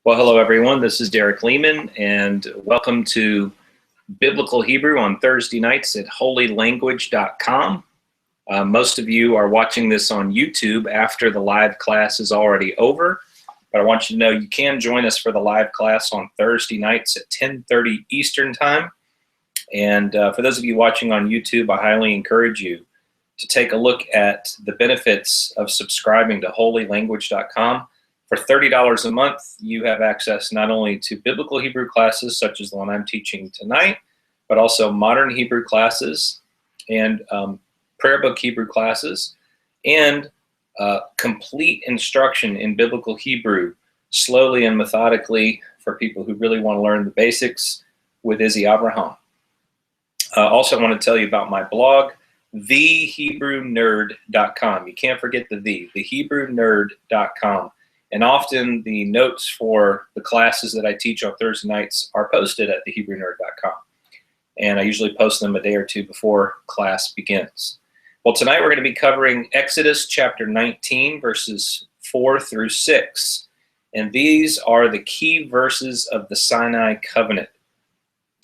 Well, hello everyone. This is Derek Leman, and welcome to Biblical Hebrew on Thursday nights at holylanguage.com. Most of you are watching this on YouTube after the live class is already over, but I want you to know you can join us for the live class on Thursday nights at 10:30 Eastern Time. And for those of you watching on YouTube, I highly encourage you to take a look at the benefits of subscribing to holylanguage.com. For $30 a month, you have access not only to biblical Hebrew classes, such as the one I'm teaching tonight, but also modern Hebrew classes and prayer book Hebrew classes, and complete instruction in biblical Hebrew, slowly and methodically, for people who really want to learn the basics with Izzy Abraham. Also, I want to tell you about my blog, thehebrewnerd.com. You can't forget thehebrewnerd.com. And often the notes for the classes that I teach on Thursday nights are posted at thehebrewnerd.com. And I usually post them a day or two before class begins. Well, tonight we're going to be covering Exodus chapter 19, verses 4 through 6. And these are the key verses of the Sinai covenant.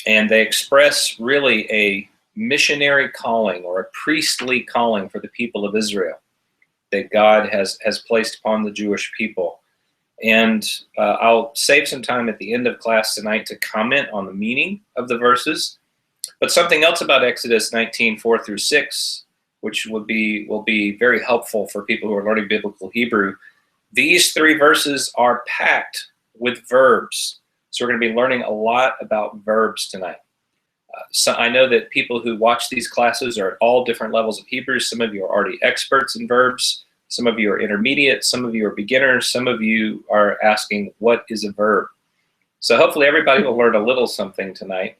And they express really a missionary calling or a priestly calling for the people of Israel that God has placed upon the Jewish people. And I'll save some time at the end of class tonight to comment on the meaning of the verses. But something else about Exodus 19, 4 through 6, which will be very helpful for people who are learning biblical Hebrew. These three verses are packed with verbs. So we're going to be learning a lot about verbs tonight. So I know that people who watch these classes are at all different levels of Hebrew. Some of you are already experts in verbs. Some of you are intermediate. Some of you are beginners. Some of you are asking, what is a verb? So hopefully everybody will learn a little something tonight.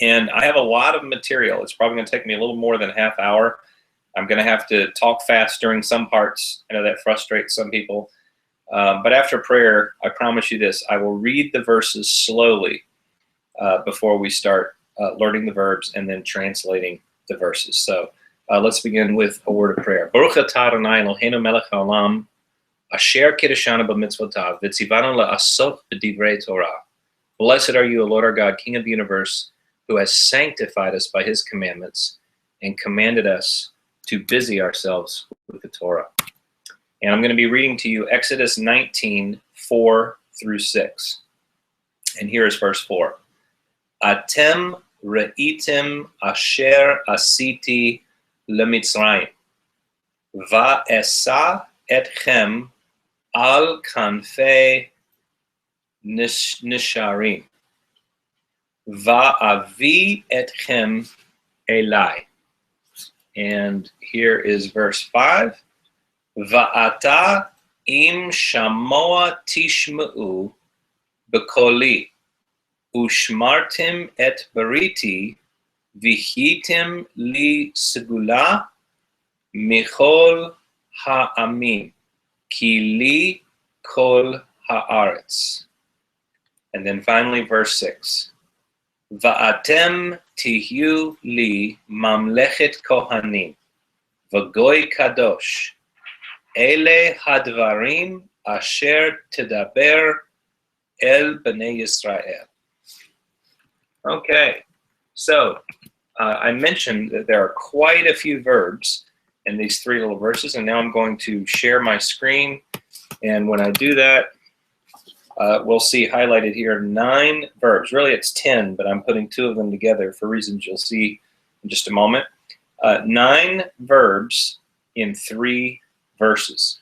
And I have a lot of material. It's probably going to take me a little more than a half hour. I'm going to have to talk fast during some parts. I know that frustrates some people. But after prayer, I promise you this, I will read the verses slowly before we start learning the verbs and then translating the verses. So let's begin with a word of prayer. Baruch atah Adonai Eloheinu melech haolam, asher kiddushanu b'mitzvotav, v'tzivanu la'asot b'divrei Torah. Blessed are you, O Lord our God, King of the universe, who has sanctified us by his commandments and commanded us to busy ourselves with the Torah. And I'm going to be reading to you Exodus 19, 4 through 6. And here is verse 4. Atem re'item asher asiti lemitzrayim, va'esa etchem al kanfei nisharim, va'avi etchem elai. And here is verse 5. Va'ata im shamoa tishma'u b'koli, ushmartim et bariti, vihitim li segula michol ha'amim, ki li kol ha'aretz. And then finally verse 6. Va'atem tihyu li mamlechet kohanim, v'goy kadosh, ele hadvarim asher tedaber el bnei Yisrael. Okay, so I mentioned that there are quite a few verbs in these three little verses, and now I'm going to share my screen. And when I do that, we'll see highlighted here 9 verbs. Really, it's 10, but I'm putting 2 of them together for reasons you'll see in just a moment. 9 verbs in 3 verses.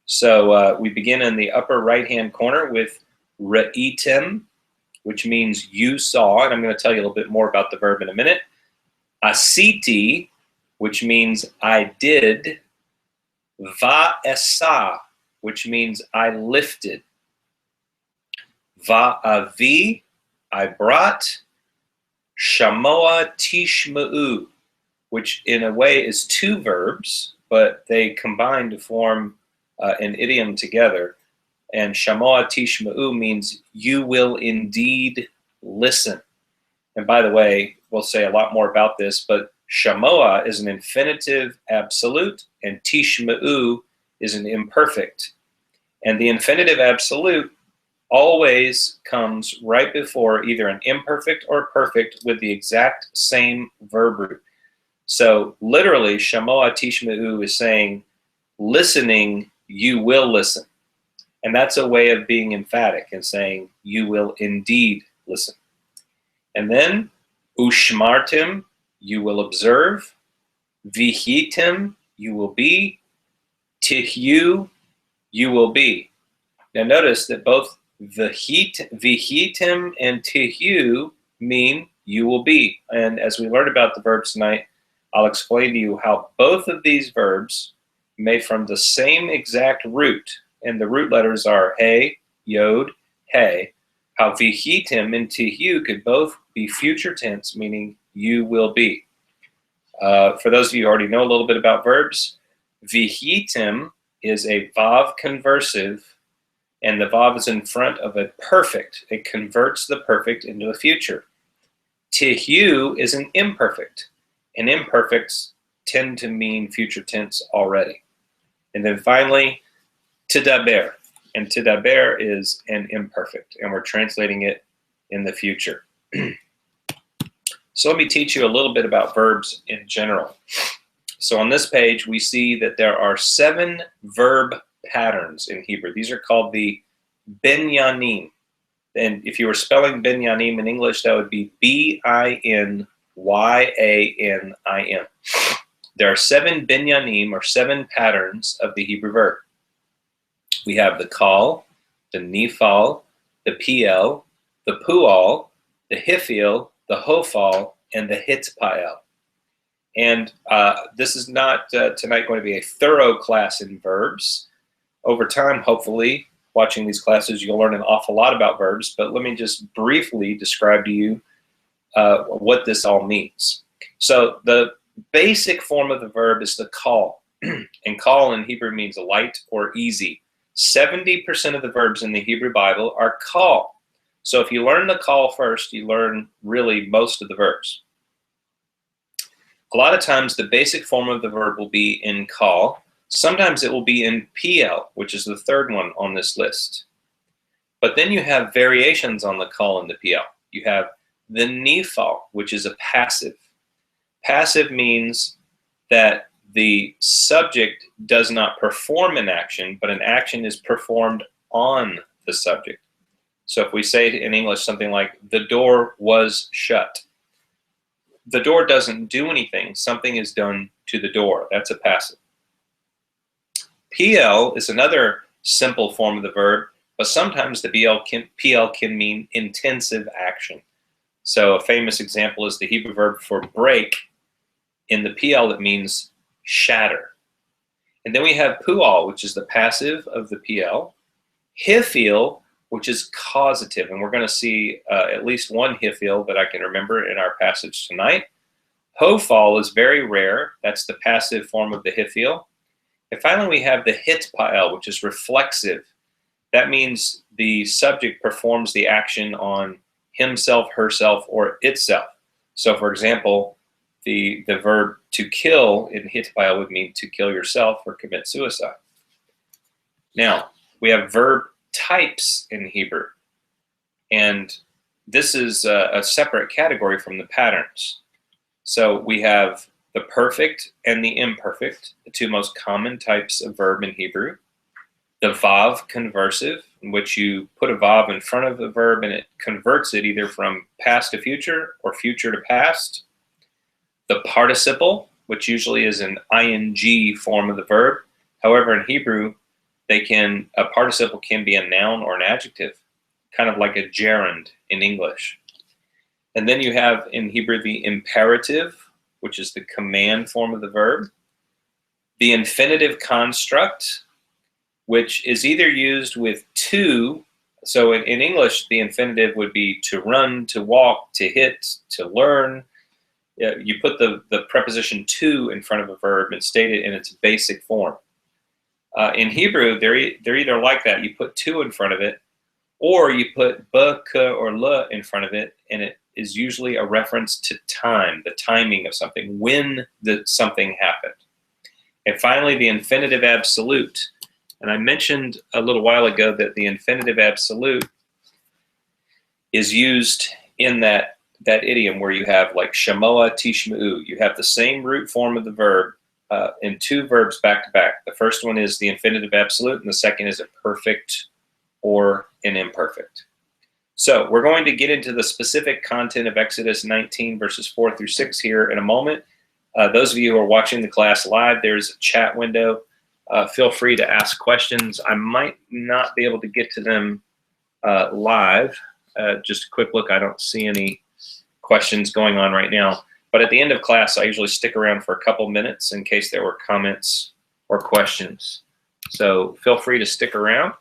So we begin in the upper right-hand corner with re'item, which means you saw, and I'm going to tell you a little bit more about the verb in a minute. Asiti, which means I did. Va'esa, which means I lifted. Va'avi, I brought. Shamoa tishma'u, which in a way is 2 verbs, but they combine to form an idiom together. And shamoa tishma'u means you will indeed listen. And by the way, we'll say a lot more about this, but shamoa is an infinitive absolute and tishma'u is an imperfect. And the infinitive absolute always comes right before either an imperfect or perfect with the exact same verb root. So literally, shamoa tishmeu is saying, listening, you will listen. And that's a way of being emphatic and saying, you will indeed listen. And then, ushmartim, you will observe. Vihitim, you will be. Tihyu, you will be. Now notice that both vihitim and tihyu mean you will be. And as we learn about the verbs tonight, I'll explain to you how both of these verbs made from the same exact root, and the root letters are he, yod, he, how vihitim and tihyu could both be future tense, meaning you will be. For those of you who already know a little bit about verbs, vihitim is a vav conversive, and the vav is in front of a perfect. It converts the perfect into a future. Tihyu is an imperfect, and imperfects tend to mean future tense already. And then finally, tidaber, and tidaber is an imperfect, and we're translating it in the future. So let me teach you a little bit about verbs in general. So on this page, we see that there are 7 verb patterns in Hebrew. These are called the binyanim. And if you were spelling binyanim in English, that would be binyanim. There are 7 binyanim, or 7 patterns of the Hebrew verb. We have the kal, the nifal, the piel, the pual, the hifil, the hofal, and the hitpael. And this is not tonight going to be a thorough class in verbs. Over time, hopefully, watching these classes, you'll learn an awful lot about verbs, but let me just briefly describe to you what this all means. So the basic form of the verb is the kal, and kal in Hebrew means light or easy. 70% of the verbs in the Hebrew Bible are kal. So if you learn the kal first, you learn really most of the verbs. A lot of times the basic form of the verb will be in kal. Sometimes it will be in piel, which is the 3rd one on this list. But then you have variations on the kal and the piel. You have the nifal, which is a passive. Passive means that the subject does not perform an action, but an action is performed on the subject. So if we say in English something like, the door was shut, the door doesn't do anything. Something is done to the door. That's a passive. PL is another simple form of the verb, but sometimes the PL can mean intensive action. So a famous example is the Hebrew verb for break. In the PL, it means shatter. And then we have pual, which is the passive of the PL. Hifil, which is causative, and we're going to see at least one hifil that I can remember in our passage tonight. Hofal is very rare. That's the passive form of the hifil. And finally, we have the hitpael, which is reflexive. That means the subject performs the action on himself, herself, or itself. So, for example, the verb to kill in hitpael would mean to kill yourself or commit suicide. Now, we have verb types in Hebrew, and this is a separate category from the patterns. So we have the perfect and the imperfect, the 2 most common types of verb in Hebrew. The vav conversive, in which you put a vav in front of the verb and it converts it either from past to future or future to past. The participle, which usually is an ing form of the verb. However, in Hebrew, a participle can be a noun or an adjective, kind of like a gerund in English. And then you have in Hebrew the imperative, which is the command form of the verb. The infinitive construct, which is either used with to, so in English, the infinitive would be to run, to walk, to hit, to learn. You put the preposition to in front of a verb and state it in its basic form. In Hebrew, they're either like that. You put to in front of it, or you put b, k, or l in front of it, and it is usually a reference to time, the timing of something, when something happened. And finally, the infinitive absolute. And I mentioned a little while ago that the infinitive absolute is used in that idiom where you have like shamoa tishma'u. You have the same root form of the verb in two verbs back to back. The first one is the infinitive absolute, and the second is a perfect or an imperfect. So we're going to get into the specific content of Exodus 19 verses 4 through 6 here in a moment. Those of you who are watching the class live, there's a chat window. Feel free to ask questions. I might not be able to get to them live. Just a quick look, I don't see any questions going on right now. But at the end of class, I usually stick around for a couple minutes in case there were comments or questions. So feel free to stick around.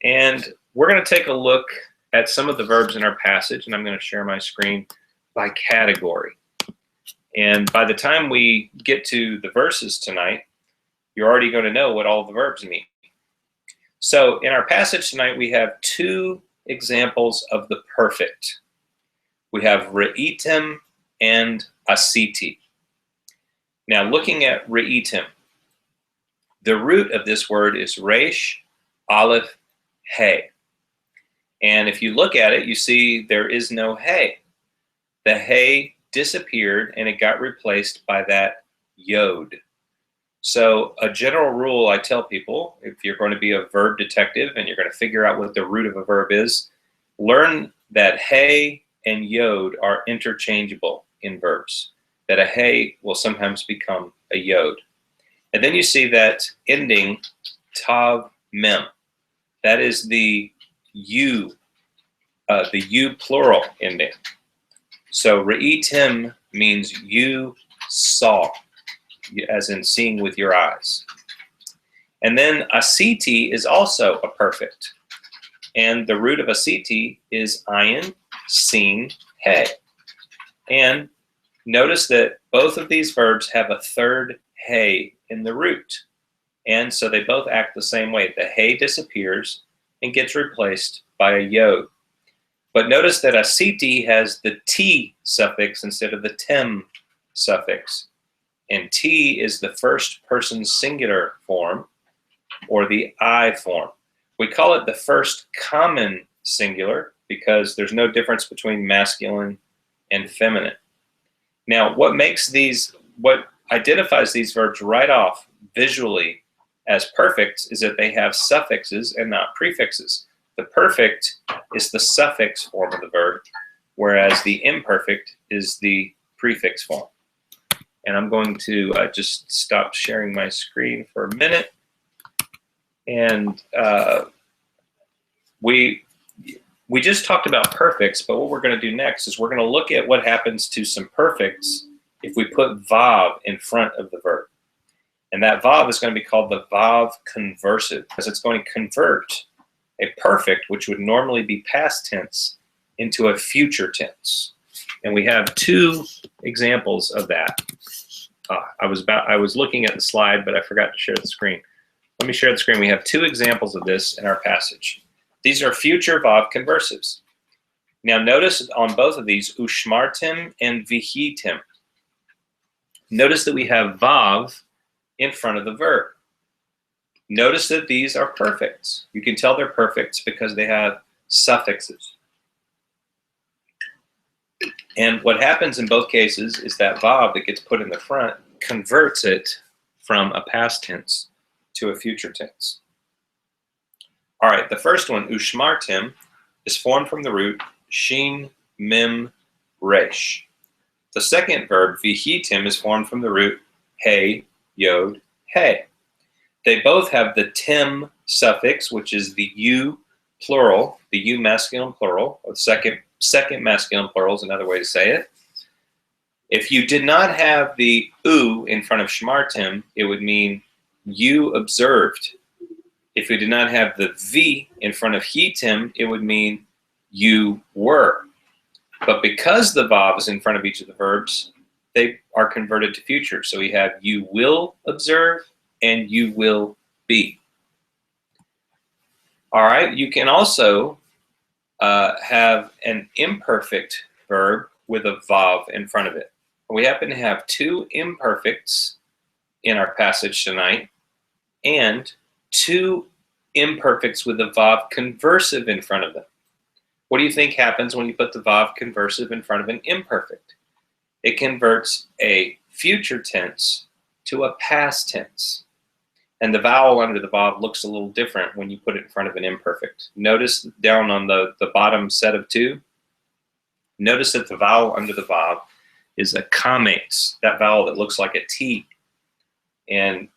And we're going to take a look at some of the verbs in our passage, and I'm going to share my screen by category. And by the time we get to the verses tonight, you're already going to know what all the verbs mean. So in our passage tonight, we have two examples of the perfect. We have re'itim and asiti. Now looking at re'itim, the root of this word is resh, aleph, hey. And if you look at it, you see there is no hey. The hey disappeared and it got replaced by that yod. So a general rule I tell people, if you're going to be a verb detective and you're going to figure out what the root of a verb is, learn that hey and yod are interchangeable in verbs. That a hey will sometimes become a yod. And then you see that ending tav mem. That is the you plural ending. So re'itim means you saw, as in seeing with your eyes. And then asiti is also a perfect. And the root of asiti is ayin, seen, he. And notice that both of these verbs have a third he in the root. And so they both act the same way. The he disappears and gets replaced by a yod. But notice that asiti has the t suffix instead of the tem suffix. And t is the first person singular form, or the I form. We call it the first common singular because there's no difference between masculine and feminine. Now, what identifies these verbs right off visually as perfect is that they have suffixes and not prefixes. The perfect is the suffix form of the verb, whereas the imperfect is the prefix form. And I'm going to just stop sharing my screen for a minute. And we just talked about perfects, but what we're going to do next is we're going to look at what happens to some perfects if we put vav in front of the verb. And that vav is going to be called the vav conversive, because it's going to convert a perfect, which would normally be past tense, into a future tense. And we have two examples of that. I was looking at the slide, but I forgot to share the screen. Let me share the screen. We have two examples of this in our passage. These are future vav conversives. Now notice on both of these, ushmartim and vihitim. Notice that we have vav in front of the verb. Notice that these are perfects. You can tell they're perfects because they have suffixes. And what happens in both cases is that vav that gets put in the front converts it from a past tense to a future tense. All right, the first one, ushmartim, is formed from the root shin, mim, resh. The second verb, vihitim, is formed from the root he, yod, he. They both have the tim suffix, which is the you plural, the you masculine plural, or the second masculine plural is another way to say it. If you did not have the u in front of shmartim, it would mean you observed. If we did not have the v in front of hitim, it would mean you were. But because the vav is in front of each of the verbs, they are converted to future. So we have you will observe and you will be. All right, you can also have an imperfect verb with a vav in front of it. We happen to have two imperfects in our passage tonight and two imperfects with a vav conversive in front of them. What do you think happens when you put the vav conversive in front of an imperfect? It converts a future tense to a past tense. And the vowel under the vav looks a little different when you put it in front of an imperfect. Notice down on the bottom set of two, notice that the vowel under the vav is a kamates, that vowel that looks like a T. And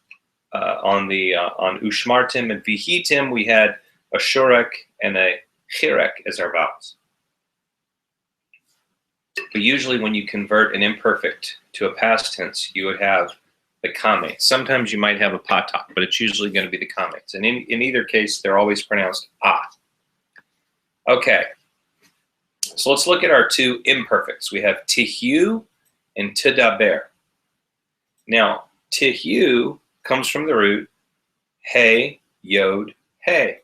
on ushmartim and vihitim, we had a shurek and a chirek as our vowels. But usually when you convert an imperfect to a past tense, you would have the kamates. Sometimes you might have a patak, but it's usually going to be the kamates. And in either case, they're always pronounced ah. Okay, so let's look at our two imperfects. We have tihyu and tidaber. Now, tihyu comes from the root hey, yod, hey.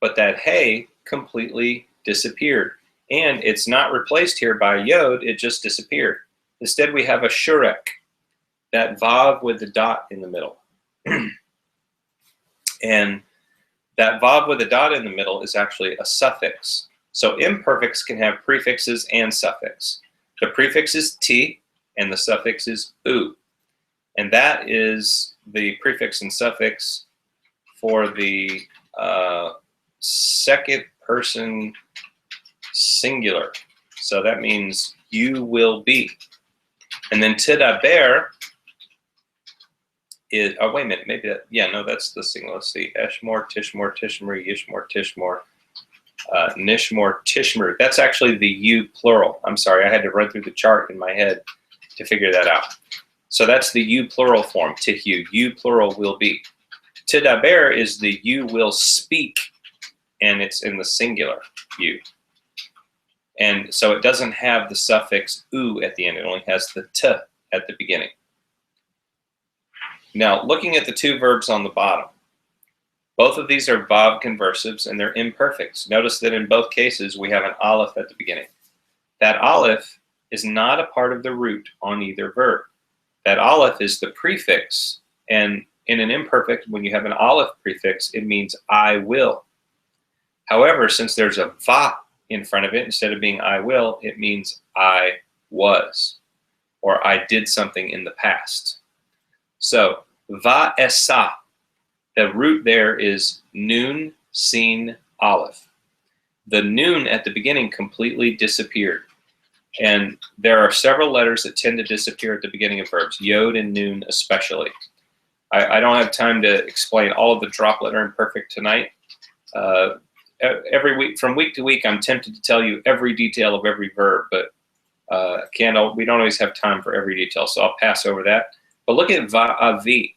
But that hey completely disappeared. And it's not replaced here by yod, it just disappeared. Instead, we have a shurek, that vav with the dot in the middle. And that vav with the dot in the middle is actually a suffix. So imperfects can have prefixes and suffix. The prefix is t, and the suffix is u. And that is the prefix and suffix for the second person singular. So that means you will be. And then tidaber is, oh wait a minute, maybe that, yeah, no, that's the singular. Let's see, eshmor, tishmor, tishmor, yishmor, tishmor, nishmor, tishmor. That's actually the you plural. I'm sorry, I had to run through the chart in my head to figure that out. So that's the you plural form, tihyu, you plural will be. Tidaber is the you will speak, and it's in the singular, you. And so it doesn't have the suffix u at the end, it only has the t at the beginning. Now, looking at the two verbs on the bottom, both of these are vav conversives and they're imperfects. Notice that in both cases we have an aleph at the beginning. That aleph is not a part of the root on either verb. That aleph is the prefix, and in an imperfect, when you have an aleph prefix, it means I will. However, since there's a va in front of it, instead of being I will, it means I was, or I did something in the past. So, va esa, the root there is nun, sin, aleph. The nun at the beginning completely disappeared. And there are several letters that tend to disappear at the beginning of verbs, yod and nun especially. I don't have time to explain all of the drop letter imperfect tonight. Every week, from week to week, I'm tempted to tell you every detail of every verb, but we don't always have time for every detail, so I'll pass over that. But look at va'avi.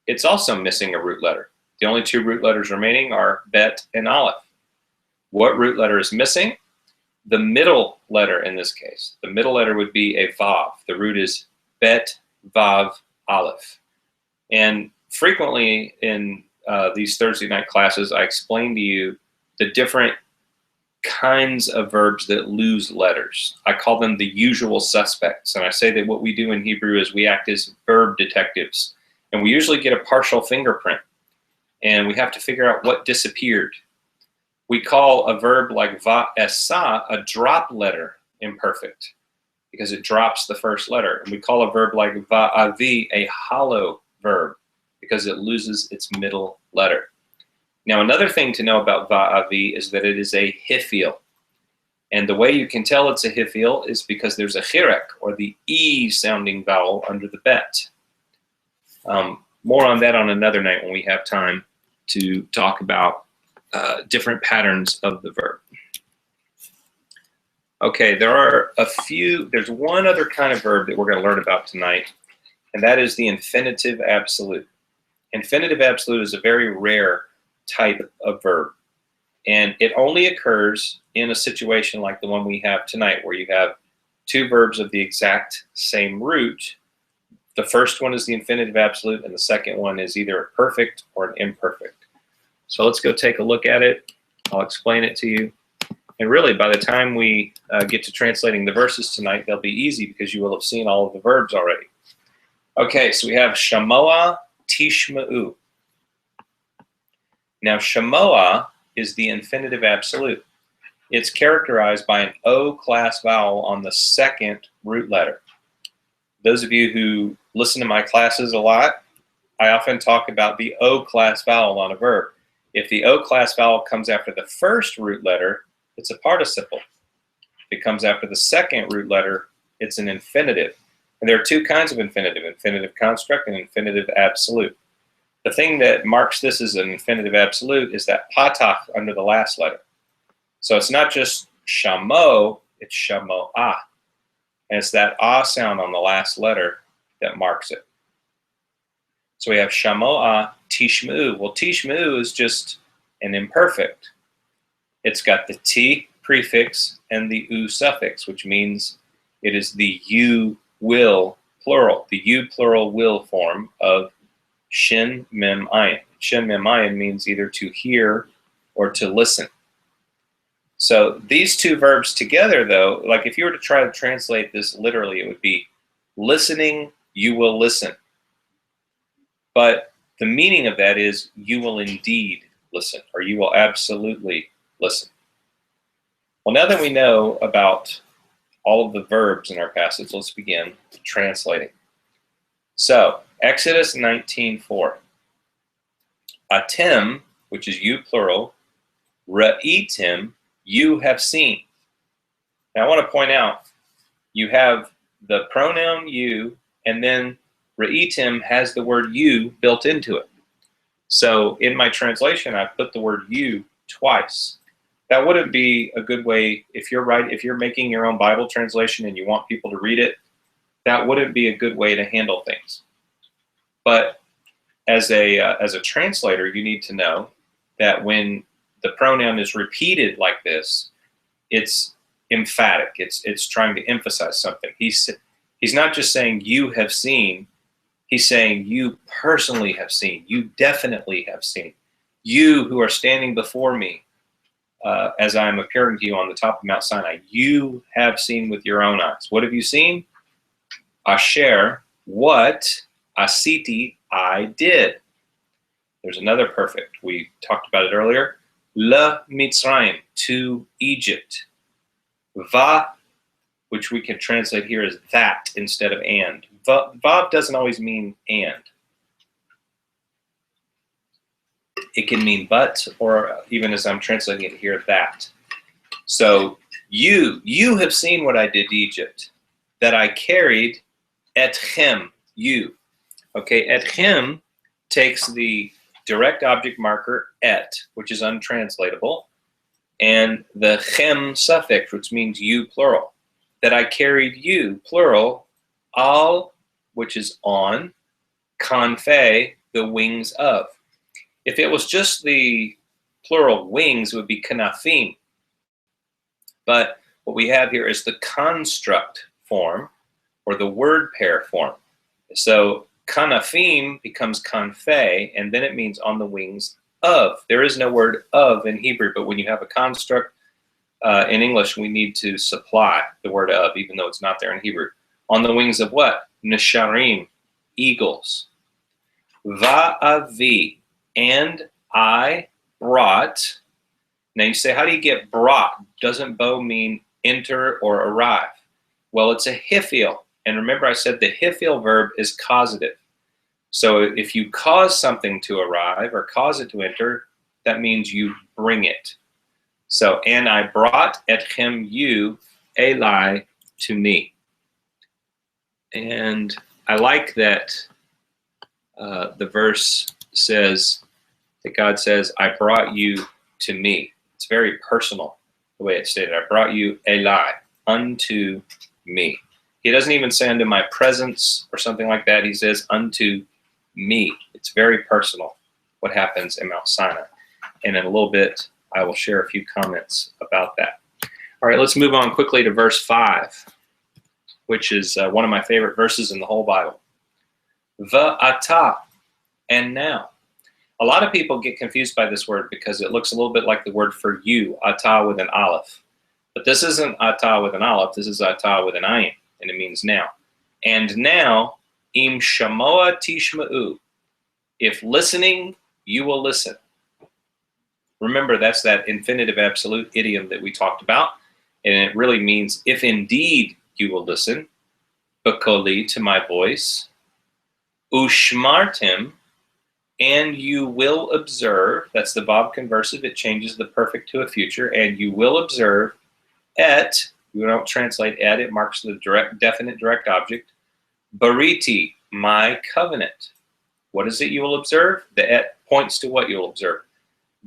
It's also missing a root letter. The only two root letters remaining are bet and aleph. What root letter is missing? The middle letter in this case. The middle letter would be a vav. The root is bet, vav, aleph. And frequently in these Thursday night classes, I explain to you the different kinds of verbs that lose letters. I call them the usual suspects. And I say that what we do in Hebrew is we act as verb detectives. And we usually get a partial fingerprint. And we have to figure out what disappeared. We call a verb like va'esa a drop letter imperfect because it drops the first letter. And we call a verb like va'avi a hollow verb because it loses its middle letter. Now, another thing to know about va'avi is that it is a hifil. And the way you can tell it's a hifil is because there's a chirek, or the E sounding vowel under the bet. More on that on another night when we have time to talk about different patterns of the verb. Okay, there's one other kind of verb that we're going to learn about tonight, and that is the infinitive absolute. Infinitive absolute is a very rare type of verb, and it only occurs in a situation like the one we have tonight, where you have two verbs of the exact same root. The first one is the infinitive absolute, and the second one is either a perfect or an imperfect. So let's go take a look at it. I'll explain it to you. And really, by the time we get to translating the verses tonight, they'll be easy because you will have seen all of the verbs already. Okay, so we have shamoa, tishma'u. Now, shamoa is the infinitive absolute. It's characterized by an O class vowel on the second root letter. Those of you who listen to my classes a lot, I often talk about the O class vowel on a verb. If the O class vowel comes after the first root letter, it's a participle. If it comes after the second root letter, it's an infinitive. And there are two kinds of infinitive, infinitive construct and infinitive absolute. The thing that marks this as an infinitive absolute is that patach under the last letter. So it's not just shamo, it's shamo'ah. And it's that ah sound on the last letter that marks it. So we have shamo'ah, tishmu. Well, tishmu is just an imperfect. It's got the t prefix and the u suffix, which means it is the you will plural, the you plural will form of shin mem ayin. Shin mem ayin means either to hear or to listen. So these two verbs together, though, like if you were to try to translate this literally, it would be listening, you will listen. But the meaning of that is you will indeed listen, or you will absolutely listen. Well, now that we know about all of the verbs in our passage, let's begin translating. So, Exodus 19:4. Atem, which is you plural, ra'itim, you have seen. Now I want to point out, you have the pronoun you, and then ra'itim has the word you built into it. So in my translation, I put the word you twice. That wouldn't be a good way, if you're making your own Bible translation and you want people to read it, that wouldn't be a good way to handle things. But as a translator, you need to know that when the pronoun is repeated like this, it's emphatic. It's trying to emphasize something. He's not just saying you have seen. He's saying you personally have seen. You definitely have seen. You who are standing before me as I am appearing to you on the top of Mount Sinai, you have seen with your own eyes. What have you seen? Asher, what? Asiti, I did. There's another perfect. We talked about it earlier. Le Mitzrayim, to Egypt. Va, which we can translate here as that instead of and. Vav doesn't always mean and. It can mean but, or even as I'm translating it here, that. So you have seen what I did to Egypt, that I carried etchem, you. Okay, etchem takes the direct object marker et, which is untranslatable, and the chem suffix, which means you plural. That I carried you plural, al, which is on, kanfe, the wings of. If it was just the plural wings, it would be kanafim. But what we have here is the construct form, or the word pair form. So kanafim becomes kanfe, and then it means on the wings of. There is no word of in Hebrew, but when you have a construct in English, we need to supply the word of, even though it's not there in Hebrew. On the wings of what? Nesharim, eagles. Va'avi, and I brought. Now you say, how do you get brought? Doesn't bo mean enter or arrive? Well, it's a hifil. And remember I said the hifil verb is causative. So if you cause something to arrive or cause it to enter, that means you bring it. So, and I brought etchem you, Eli, to me. And I like that the verse says, that God says, I brought you to me. It's very personal, the way it's stated. I brought you, Eli, unto me. He doesn't even say unto my presence or something like that. He says unto me. It's very personal what happens in Mount Sinai. And in a little bit, I will share a few comments about that. All right, let's move on quickly to verse 5, which is one of my favorite verses in the whole Bible. Va'ata, and now. A lot of people get confused by this word because it looks a little bit like the word for you, ata with an aleph. But this isn't ata with an aleph, this is ata with an ayin, and it means now. And now, im shamoa tishma'u. If listening, you will listen. Remember, that's that infinitive absolute idiom that we talked about. And it really means, if indeed you will listen, bakoli, to my voice, ushmartim, and you will observe. That's the Bob conversive. It changes the perfect to a future. And you will observe et, we don't translate et, it marks the direct, definite direct object. Bariti, my covenant. What is it you will observe? The et points to what you'll observe.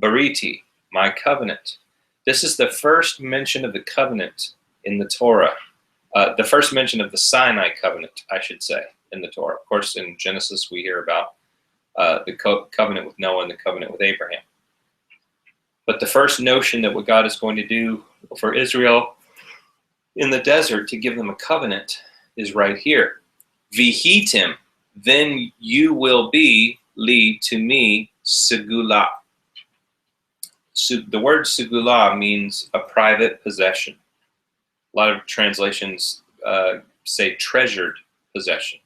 Bariti, my covenant. This is the first mention of the covenant in the Torah. The first mention of the Sinai covenant, I should say, in the Torah. Of course, in Genesis, we hear about the covenant with Noah and the covenant with Abraham. But the first notion that what God is going to do for Israel in the desert to give them a covenant is right here. Vihitim, then you will be li to me segula. So the word segula means a private possession. A lot of translations say treasured possession.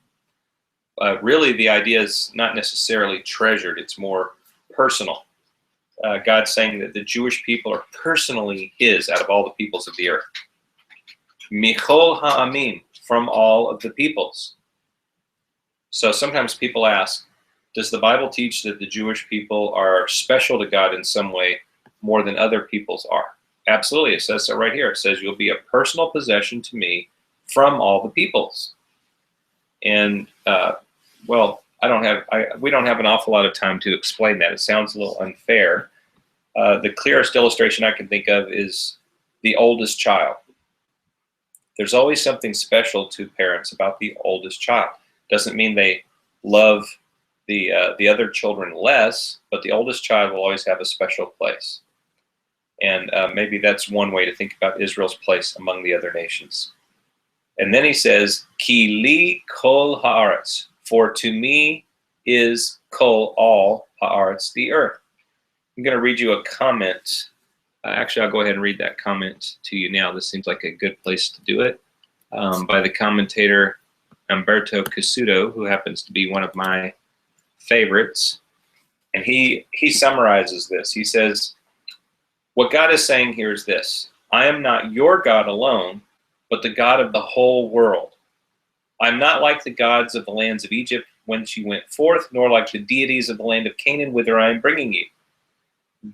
Really, the idea is not necessarily treasured. It's more personal. God's saying that the Jewish people are personally his out of all the peoples of the earth. Michol ha'amim, from all of the peoples. So sometimes people ask, does the Bible teach that the Jewish people are special to God in some way more than other peoples are? Absolutely, it says so right here. It says you'll be a personal possession to me from all the peoples. And well, we don't have an awful lot of time to explain that. It sounds a little unfair. The clearest illustration I can think of is the oldest child. There's always something special to parents about the oldest child. Doesn't mean they love the other children less, but the oldest child will always have a special place. And maybe that's one way to think about Israel's place among the other nations. And then he says, Ki li kol haaretz, for to me is kol, all haaretz, the earth. I'm going to read you a comment. Actually, I'll go ahead and read that comment to you now. This seems like a good place to do it. By the commentator Umberto Casuto, who happens to be one of my favorites. And he summarizes this. He says, what God is saying here is this: I am not your God alone, but the God of the whole world. I'm not like the gods of the lands of Egypt whence you went forth, nor like the deities of the land of Canaan whither I am bringing you.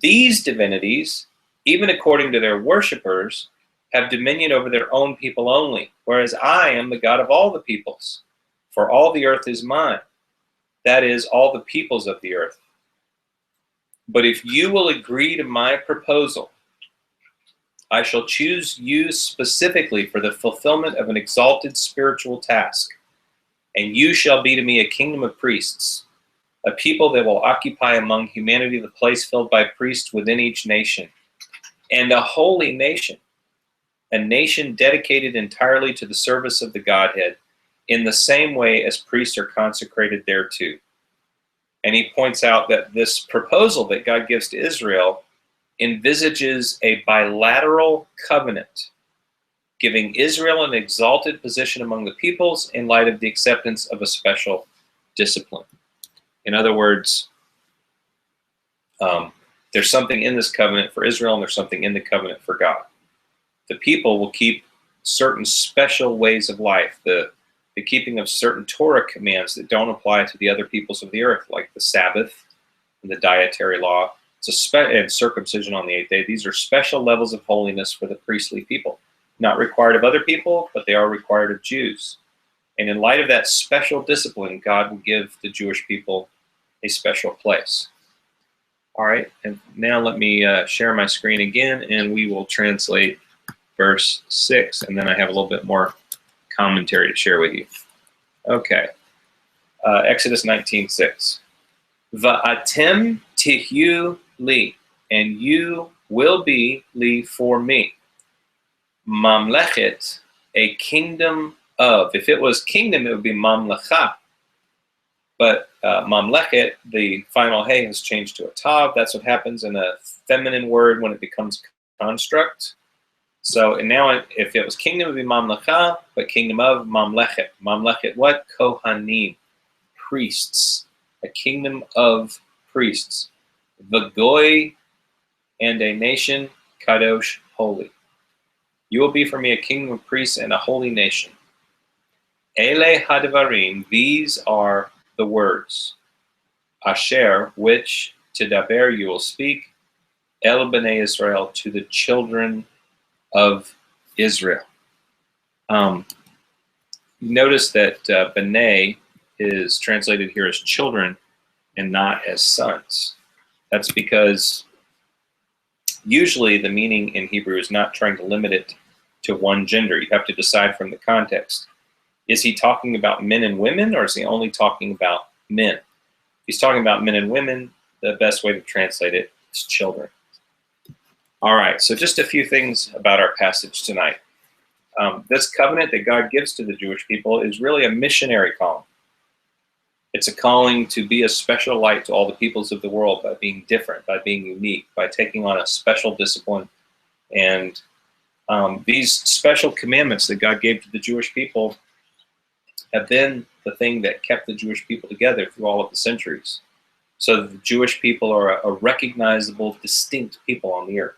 These divinities, even according to their worshippers, have dominion over their own people only, whereas I am the God of all the peoples. For all the earth is mine, that is, all the peoples of the earth. But if you will agree to my proposal, I shall choose you specifically for the fulfillment of an exalted spiritual task, and you shall be to me a kingdom of priests, a people that will occupy among humanity the place filled by priests within each nation, and a holy nation, a nation dedicated entirely to the service of the Godhead, in the same way as priests are consecrated thereto. And he points out that this proposal that God gives to Israel envisages a bilateral covenant, giving Israel an exalted position among the peoples in light of the acceptance of a special discipline. In other words, there's something in this covenant for Israel, and there's something in the covenant for God. The people will keep certain special ways of life, the keeping of certain Torah commands that don't apply to the other peoples of the earth, like the Sabbath and the dietary law, and circumcision on the 8th day. These are special levels of holiness for the priestly people. Not required of other people, but they are required of Jews. And in light of that special discipline, God will give the Jewish people a special place. All right, and now let me share my screen again, and we will translate verse 6, and then I have a little bit more commentary to share with you. Okay, Exodus 19:6. Va'atem tihyu li, and you will be li for me. Mamlechet, a kingdom of. If it was kingdom, it would be mamlecha. But mamlechet, the final hey has changed to a tav. That's what happens in a feminine word when it becomes construct. So, and now if it was kingdom, it would be mamlecha, but kingdom of, mamlechet. Mamlechet what? Kohanim, priests. A kingdom of priests. Vagoy and a nation, kadosh, holy. You will be for me a kingdom of priests and a holy nation. Ele hadvarim, these are the words. Asher, which tidaber you will speak, el bnei Israel, to the children of Israel. Notice that bnei is translated here as children and not as sons. That's because usually the meaning in Hebrew is not trying to limit it to one gender. You have to decide from the context. Is he talking about men and women, or is he only talking about men? If he's talking about men and women, the best way to translate it is children. All right, so just a few things about our passage tonight. This covenant that God gives to the Jewish people is really a missionary calling. It's a calling to be a special light to all the peoples of the world by being different, by being unique, by taking on a special discipline. And these special commandments that God gave to the Jewish people have been the thing that kept the Jewish people together through all of the centuries. So the Jewish people are a recognizable, distinct people on the earth.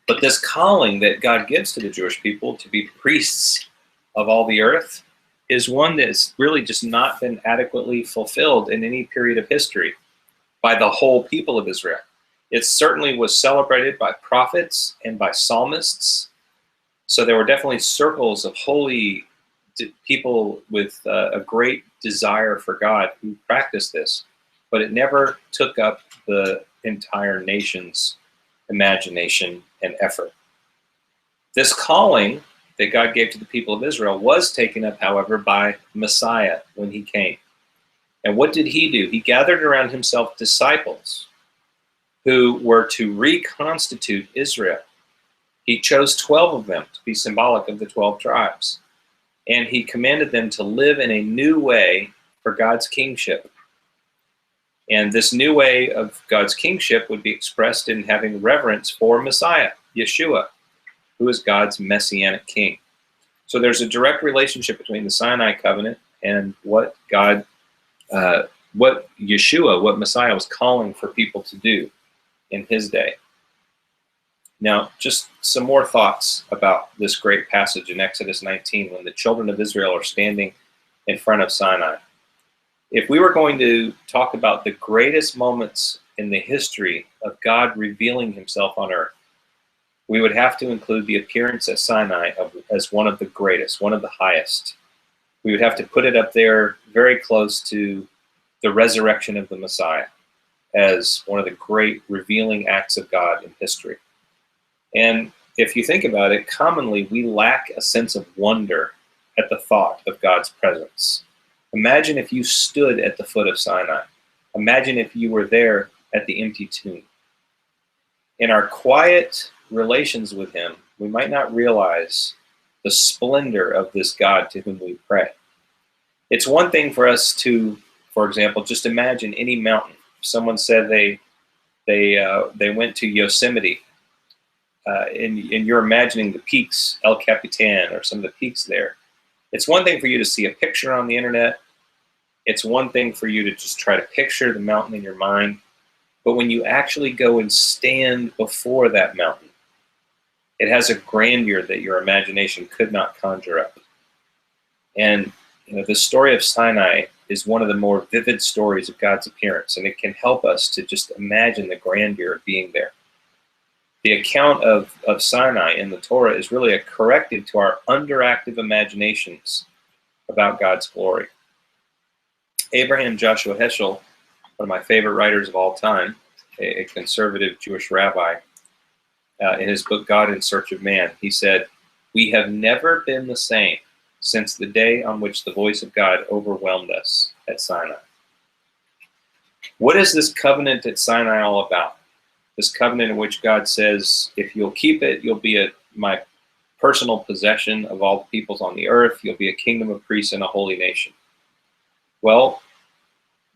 But this calling that God gives to the Jewish people to be priests of all the earth is one that's really just not been adequately fulfilled in any period of history by the whole people of Israel. It certainly was celebrated by prophets and by psalmists. So there were definitely circles of holy people with a great desire for God who practiced this, but it never took up the entire nation's imagination and effort. This calling that God gave to the people of Israel was taken up, however, by Messiah when he came. And what did he do? He gathered around himself disciples who were to reconstitute Israel. He chose 12 of them to be symbolic of the 12 tribes. And he commanded them to live in a new way for God's kingship. And this new way of God's kingship would be expressed in having reverence for Messiah, Yeshua, who is God's messianic king. So there's a direct relationship between the Sinai covenant and what Yeshua, what Messiah was calling for people to do in his day. Now, just some more thoughts about this great passage in Exodus 19 when the children of Israel are standing in front of Sinai. If we were going to talk about the greatest moments in the history of God revealing himself on earth, we would have to include the appearance at Sinai as one of the greatest, one of the highest. We would have to put it up there very close to the resurrection of the Messiah as one of the great revealing acts of God in history. And if you think about it, commonly we lack a sense of wonder at the thought of God's presence. Imagine if you stood at the foot of Sinai. Imagine if you were there at the empty tomb. In our quiet relations with him, we might not realize the splendor of this God to whom we pray. It's one thing for us to, for example, just imagine any mountain. Someone said they went to Yosemite, and you're imagining the peaks, El Capitan, or some of the peaks there. It's one thing for you to see a picture on the internet. It's one thing for you to just try to picture the mountain in your mind. But when you actually go and stand before that mountain, it has a grandeur that your imagination could not conjure up. And the story of Sinai is one of the more vivid stories of God's appearance, and it can help us to just imagine the grandeur of being there. The account of Sinai in the Torah is really a corrective to our underactive imaginations about God's glory. Abraham Joshua Heschel, one of my favorite writers of all time, a conservative Jewish rabbi, in his book, God in Search of Man, he said, "We have never been the same since the day on which the voice of God overwhelmed us at Sinai." What is this covenant at Sinai all about? This covenant in which God says, if you'll keep it, you'll be my personal possession of all the peoples on the earth. You'll be a kingdom of priests and a holy nation. Well,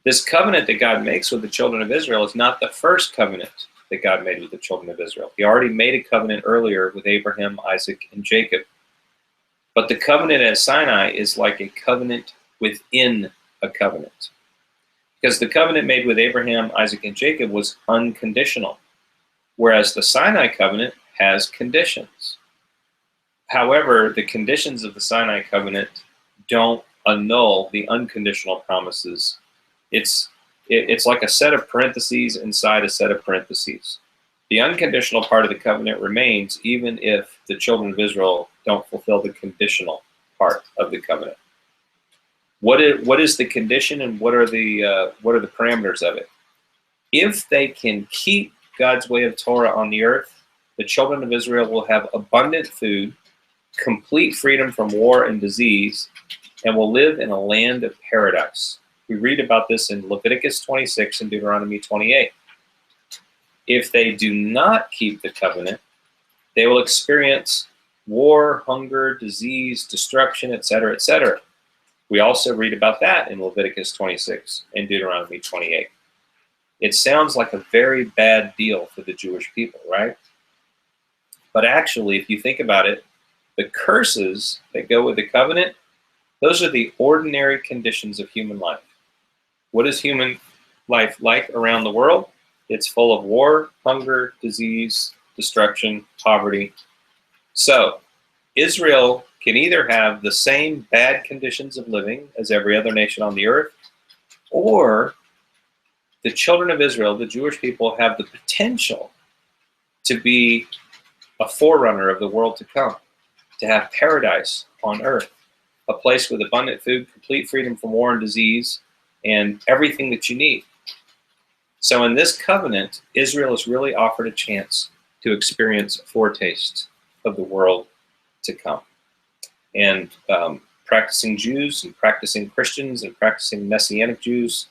this covenant that God makes with the children of Israel is not the first covenant that God made with the children of Israel. He already made a covenant earlier with Abraham, Isaac, and Jacob. But the covenant at Sinai is like a covenant within a covenant. Because the covenant made with Abraham, Isaac, and Jacob was unconditional, whereas the Sinai covenant has conditions. However, the conditions of the Sinai covenant don't annul the unconditional promises. It's like a set of parentheses inside a set of parentheses. The unconditional part of the covenant remains even if the children of Israel don't fulfill the conditional part of the covenant. What is the condition, and what are the parameters of it? If they can keep God's way of Torah on the earth, the children of Israel will have abundant food, complete freedom from war and disease, and will live in a land of paradise. We read about this in Leviticus 26 and Deuteronomy 28. If they do not keep the covenant, they will experience war, hunger, disease, destruction, etc., etc. We also read about that in Leviticus 26 and Deuteronomy 28. It sounds like a very bad deal for the Jewish people, right? But actually, if you think about it, the curses that go with the covenant, those are the ordinary conditions of human life. What is human life like around the world? It's full of war, hunger, disease, destruction, poverty. So, Israel can either have the same bad conditions of living as every other nation on the earth, or the children of Israel, the Jewish people, have the potential to be a forerunner of the world to come, to have paradise on earth, a place with abundant food, complete freedom from war and disease, and everything that you need. So in this covenant, Israel is really offered a chance to experience a foretaste of the world to come. And practicing Jews and practicing Christians and practicing Messianic Jews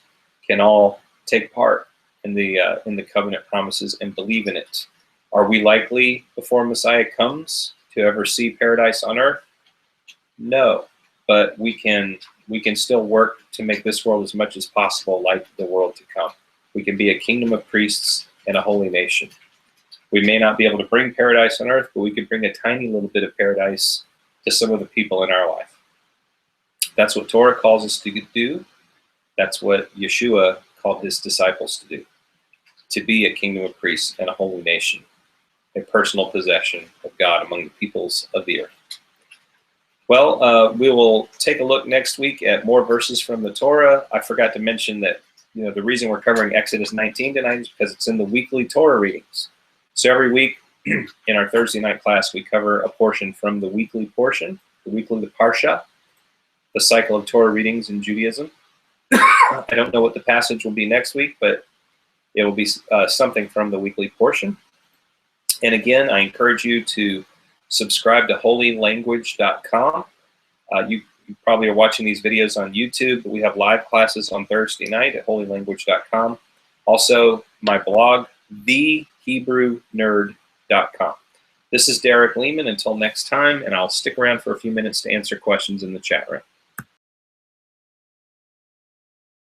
can all take part in the covenant promises and believe in it. Are we likely, before Messiah comes, to ever see paradise on earth? No, but we can still work to make this world as much as possible like the world to come. We can be a kingdom of priests and a holy nation. We may not be able to bring paradise on earth, but we can bring a tiny little bit of paradise to some of the people in our life. That's what Torah calls us to do. That's what Yeshua called his disciples to do, to be a kingdom of priests and a holy nation, a personal possession of God among the peoples of the earth. Well, we will take a look next week at more verses from the Torah. I forgot to mention that the reason we're covering Exodus 19 tonight is because it's in the weekly Torah readings. So every week in our Thursday night class, we cover a portion from the weekly portion, the Parsha, the cycle of Torah readings in Judaism. I don't know what the passage will be next week, but it will be something from the weekly portion. And again, I encourage you to subscribe to holylanguage.com. You probably are watching these videos on YouTube, but we have live classes on Thursday night at holylanguage.com. Also, my blog, thehebrewNerd.com. This is Derek Leman. Until next time, and I'll stick around for a few minutes to answer questions in the chat room.